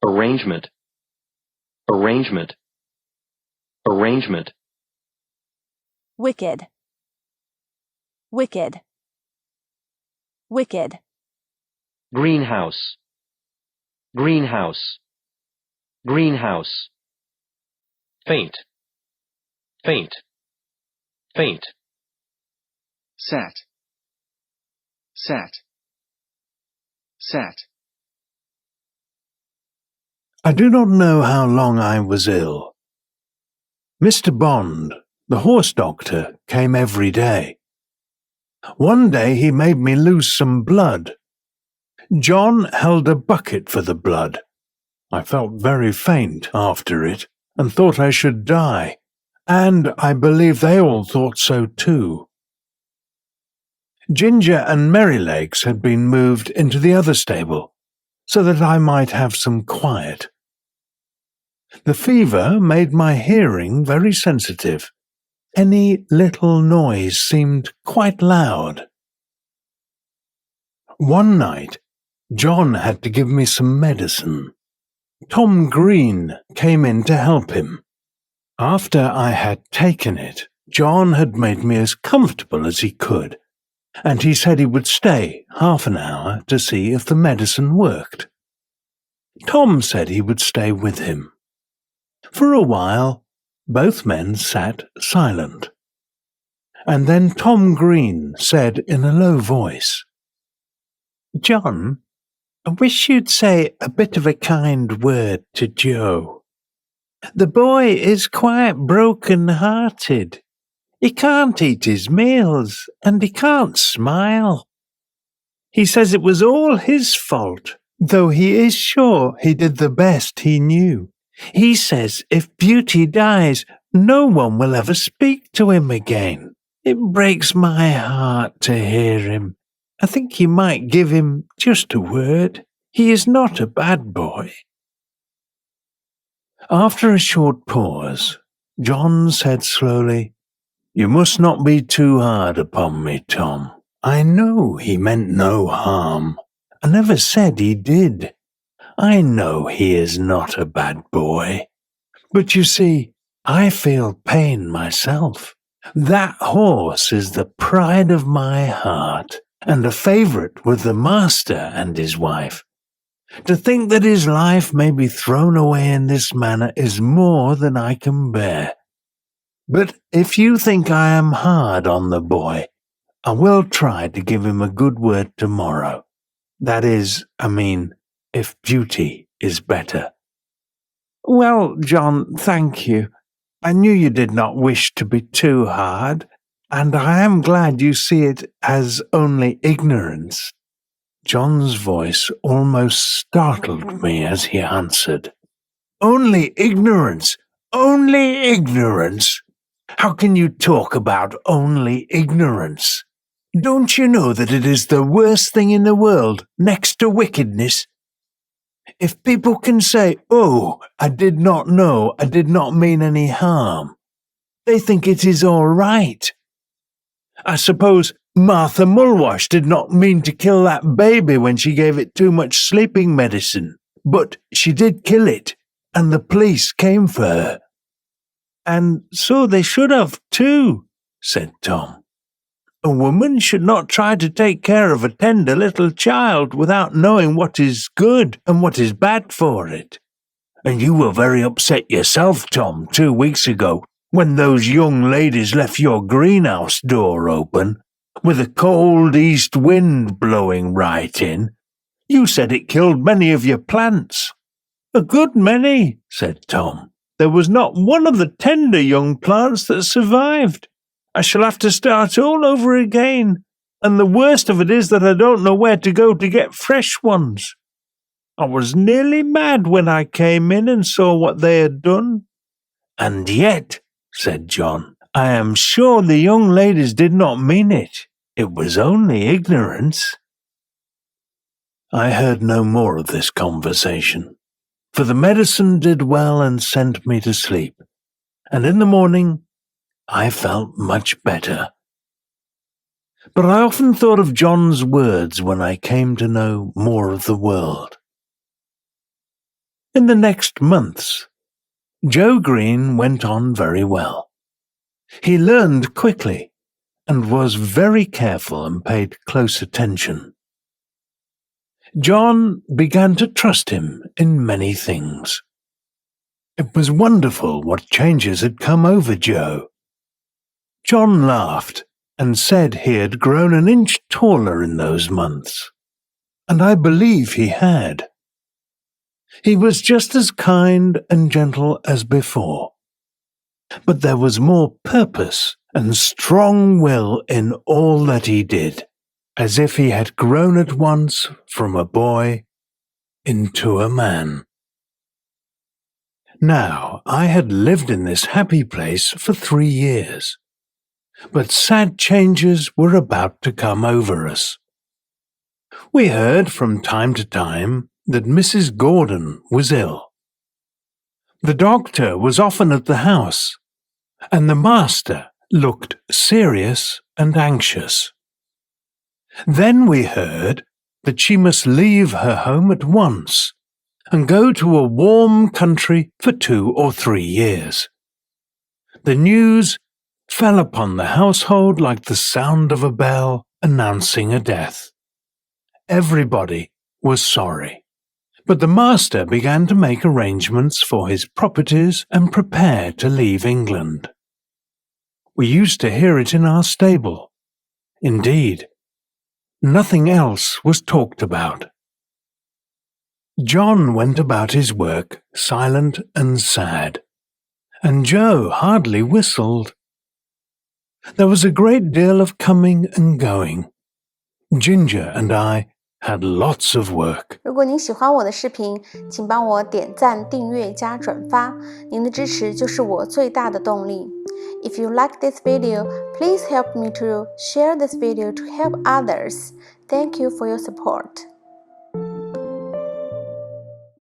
arrangement, arrangement, arrangement. Wicked, wicked, wicked. Greenhouse, greenhouse, greenhouse. Faint, faint, faint. Set, set, set. I do not know how long I was ill. Mr. Bond, the horse doctor, came every day. One day he made me lose some blood. John held a bucket for the blood. I felt very faint after it and thought I should die, and I believe they all thought so too. Ginger and Merrylegs had been moved into the other stable, so that I might have some quiet. The fever made my hearing very sensitive. Any little noise seemed quite loud. One night, John had to give me some medicine. Tom Green came in to help him. After I had taken it, John had made me as comfortable as he could, and he said he would stay half an hour to see if the medicine worked. Tom said he would stay with him. For a while, both men sat silent. And then Tom Green said in a low voice, "John, I wish you'd say a bit of a kind word to Joe. The boy is quite broken-hearted. He can't eat his meals, and he can't smile. He says it was all his fault, though he is sure he did the best he knew. He says if Beauty dies, no one will ever speak to him again. It breaks my heart to hear him. I think you might give him just a word. He is not a bad boy." After a short pause, John said slowly, "You must not be too hard upon me, Tom. I know he meant no harm. I never said he did. I know he is not a bad boy. But you see, I feel pain myself. That horse is the pride of my heart, and a favourite with the master and his wife. To think that his life may be thrown away in this manner is more than I can bear. But if you think I am hard on the boy, I will try to give him a good word tomorrow. That is, if Beauty is better." "Well, John, thank you. I knew you did not wish to be too hard, and I am glad you see it as only ignorance." John's voice almost startled me as he answered, "Only ignorance? Only ignorance? How can you talk about only ignorance? Don't you know that it is the worst thing in the world, next to wickedness? If people can say, 'Oh, I did not know, I did not mean any harm,' they think it is all right. I suppose Martha Mulwash did not mean to kill that baby when she gave it too much sleeping medicine, but she did kill it, and the police came for her." "And so they should have, too," said Tom. "A woman should not try to take care of a tender little child without knowing what is good and what is bad for it. And you were very upset yourself, Tom, 2 weeks ago, when those young ladies left your greenhouse door open, with a cold east wind blowing right in. You said it killed many of your plants." "A good many," said Tom. "There was not one of the tender young plants that survived. I shall have to start all over again, and the worst of it is that I don't know where to go to get fresh ones. I was nearly mad when I came in and saw what they had done." "And yet," said John, "I am sure the young ladies did not mean it. It was only ignorance." I heard no more of this conversation, for the medicine did well and sent me to sleep, and in the morning I felt much better. But I often thought of John's words when I came to know more of the world. In the next months, Joe Green went on very well. He learned quickly and was very careful and paid close attention. John began to trust him in many things. It was wonderful what changes had come over Joe. John laughed and said he had grown an inch taller in those months, and I believe he had. He was just as kind and gentle as before, but there was more purpose and strong will in all that he did, as if he had grown at once from a boy into a man. Now, I had lived in this happy place for 3 years, but sad changes were about to come over us. We heard from time to time that Mrs. Gordon was ill. The doctor was often at the house, and the master looked serious and anxious. Then we heard that she must leave her home at once and go to a warm country for 2 or 3 years. The news fell upon the household like the sound of a bell announcing a death. Everybody was sorry, but the master began to make arrangements for his properties and prepare to leave England. We used to hear it in our stable. Indeed, nothing else was talked about. John went about his work silent and sad, and Joe hardly whistled. There was a great deal of coming and going. Ginger and I had lots of work. 如果您喜欢我的视频，请帮我点赞、订阅加转发，您的支持就是我最大的动力。If you like this video, please help me to share this video to help others. Thank you for your support.